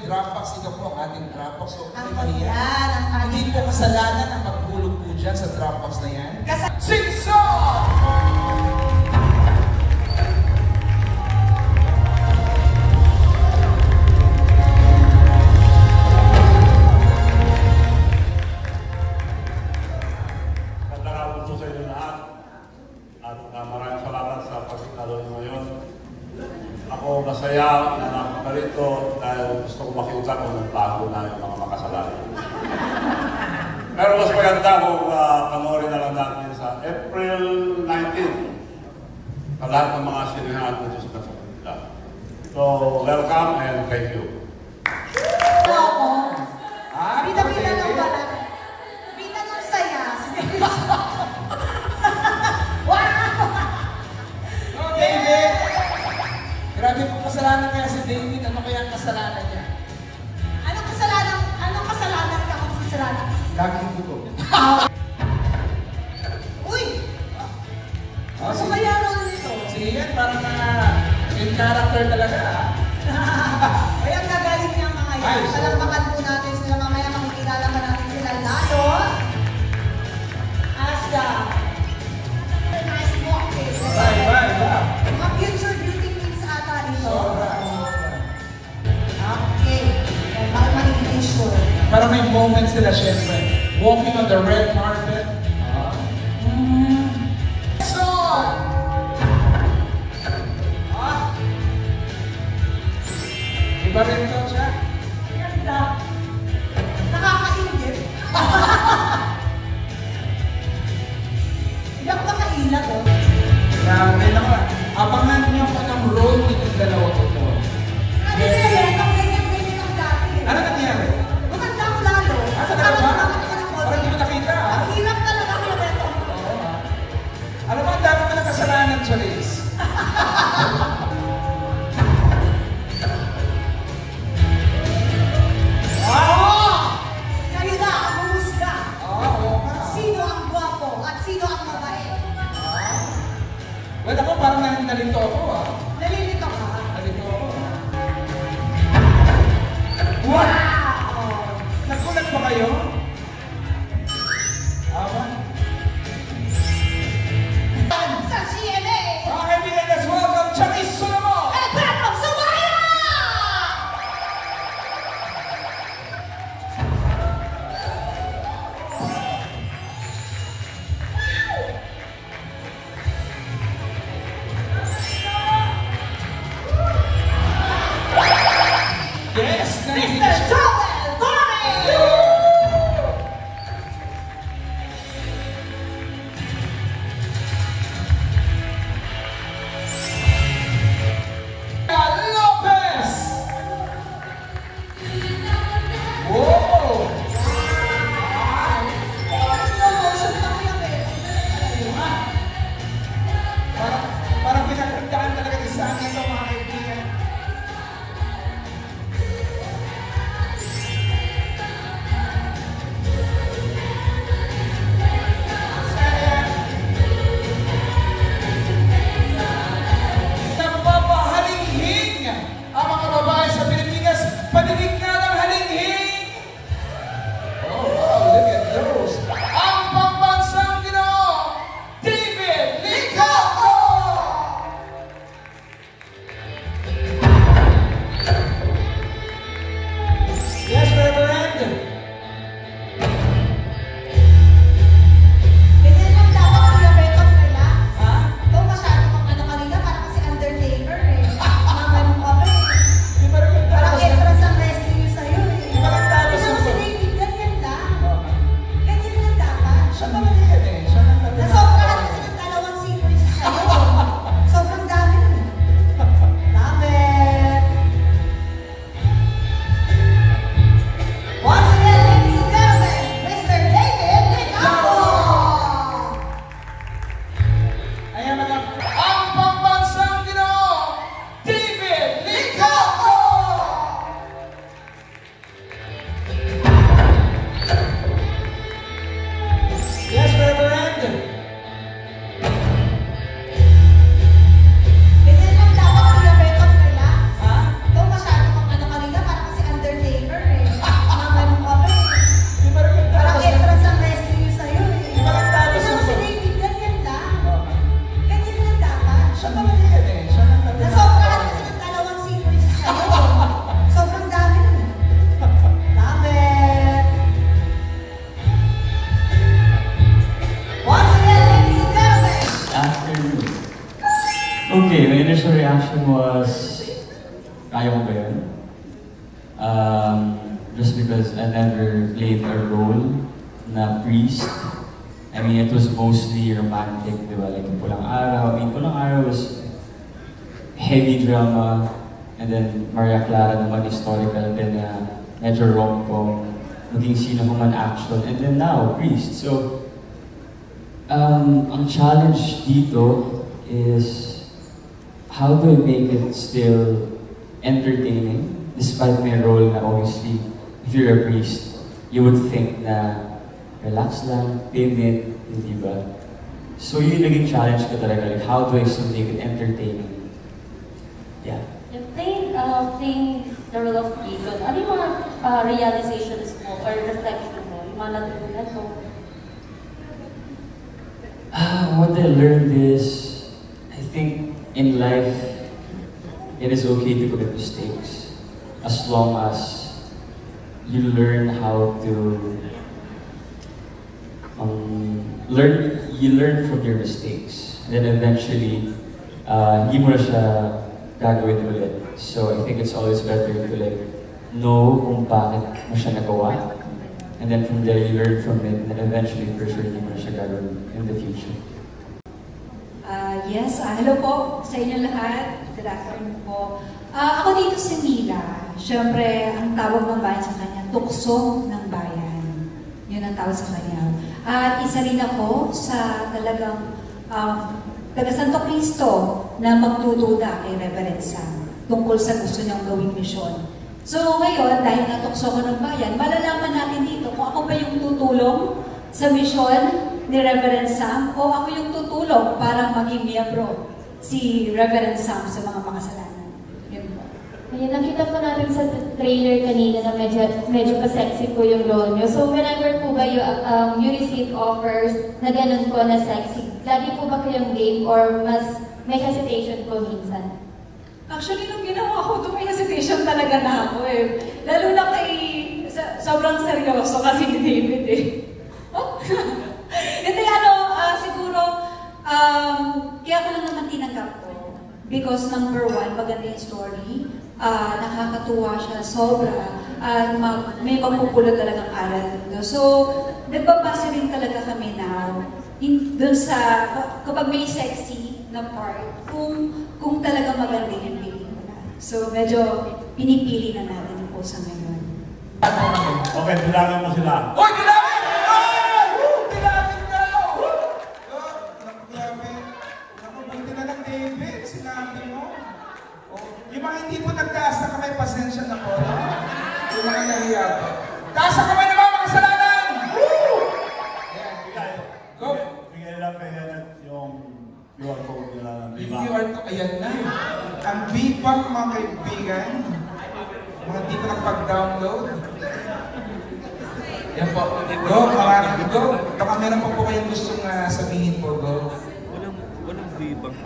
Dropbox. Ito po ang ating Dropbox. So, Ang yan, ang hindi po kasalanan ang maghulog po dyan sa Dropbox na yan. Sinso! Maraming salamat sa pagkakalo nyo ngayon. Ako masaya na napunta rito dahil gusto ko makita kung nagbago na yung mga makasalanan. Pero mas maganda kung panoorin na lang natin sa April 19 sa lahat ng mga sinihan dito sa Kasapagda. So, welcome and thank you. Bida-bida lang pala. Bida ng saya. David! Grabe po kasalanan kaya si David. Ano kaya ang kasalanan niya? Anong kasalanan ka kung kasalanan? Laging buto. Uy! Ano kaya role nito? Si Ian parang in character talaga. Ay, ang gagaling niya mga yan. Palakpakan po natin sila mamaya. Makikilala pa natin sila lalo. As the nice walking. Bye. Mga future beauty queens ata dito. Sobra. Okay. Bakit magiging sure? Para may moments sila syempre. Walking on the red carpet. So! Iba rin to siya. Ganda. Nakakaingit. Ilang ba kaila to? Grabe naman. Abangan niyo ko ng role nitong dalawa ko to. Ano na yan? Ang ganyan-ganyan ang dati. Ano nangyari? Maganda ko lalo. Asa na ba? Parang hindi ko nakita. Ang hirap talaga ko ito. Alam mo, ang dami mo ng kasalanan, Charisse. Kayo na ang humusga. Oo nga. Sino ang gwapo at sino ang mabait? Well, ako parang nalito ako Nalilito ka? Nalito ako Wow! Nagulat ba kayo? Sa CNA! Okay, let's welcome Charisse Solomon! And Petro Sumaya! Yes! Mr. Joel Torres! Okay, my initial reaction was, kaya ko ba yun? Just because I never played a role na priest. I mean, it was mostly romantic, di ba? Like, yung Pulang Araw. I mean, Pulang Araw was heavy drama. And then, Maria Clara naman historical. Then, medyo rom-com. Maging sino ko man action. And then now, priest. So, ang challenge dito is how do I make it still entertaining despite my role na obviously if you're a priest you would think na relax lang, timid, hindi ba? So yun naging challenge ko talaga, like how do I still make it entertaining? Yeah. Playing the role of Deacon, ano yung mga realizations mo or reflection mo? Yung mga natutunan mo? What I learned is, I think in life, it is okay to commit mistakes as long as you learn how to learn from your mistakes. And then eventually, hindi mo na siya gagawin ulit. So I think it's always better to like know kung bakit mo siya nagawa. And then from there, you learn from it. And then eventually, for sure, hindi mo na siya gagawin in the future. Yes, hello po sa inyo lahat. Good afternoon po. Ako dito si Mila. Siyempre, ang tawag ng bayan sa kanya, tukso ng bayan. Yun ang tawag sa kanya. At isa rin ako sa talagang taga Santo Cristo na magtutuda kay Reverend Sam tungkol sa gusto niyang gawing misyon. So ngayon, dahil natukso ko ng bayan, malalaman natin dito kung ako ba yung tutulong sa misyon ni Reverend Sam o ako yung tutulong para maging miyembro si Reverend Sam sa mga makasalanan. Yun po. Ayun, nakita po natin sa trailer kanina na medyo pa-sexy po yung role nyo. So whenever po ba you receive offers na ganun po na sexy, lagi po ba kayong game or mas may hesitation po minsan? Actually, nung ginawa ko ito, may hesitation talaga na ako eh. Lalo na kay, sobrang seryoso kasi ni David eh. Hindi siguro, kaya ko lang naman tinanggap ko. Because number one, maganda yung story, nakakatuwa siya, sobra, may mapupulot talagang aral dito. So, nagbabase rin talaga kami now, dun sa, kapag may sexy na part, kung talaga maganda yung pelikula. So, medyo pinipili na natin po sa ngayon. Okay, bilangan mo sila. Hoy, bilangin! Bilangin ka! Grabe. Nakubuti na lang, David. Sinabi mo. Yung mga hindi po nagtaas na kamay, pasensya na po. Yung mga nahiya po. Taas na kamay naman, mga kasalanan! Ayan, bigay. Go! Bigay lang kaya yung QR code nila ng Yung Bipa. QR code, ayan na. Ang Bipa, mga kaibigan. Mga di pa nagpag-download. Yan po. Go, maraming go. Baka meron pa po kayong gustong sabihin po, go. Walang bibang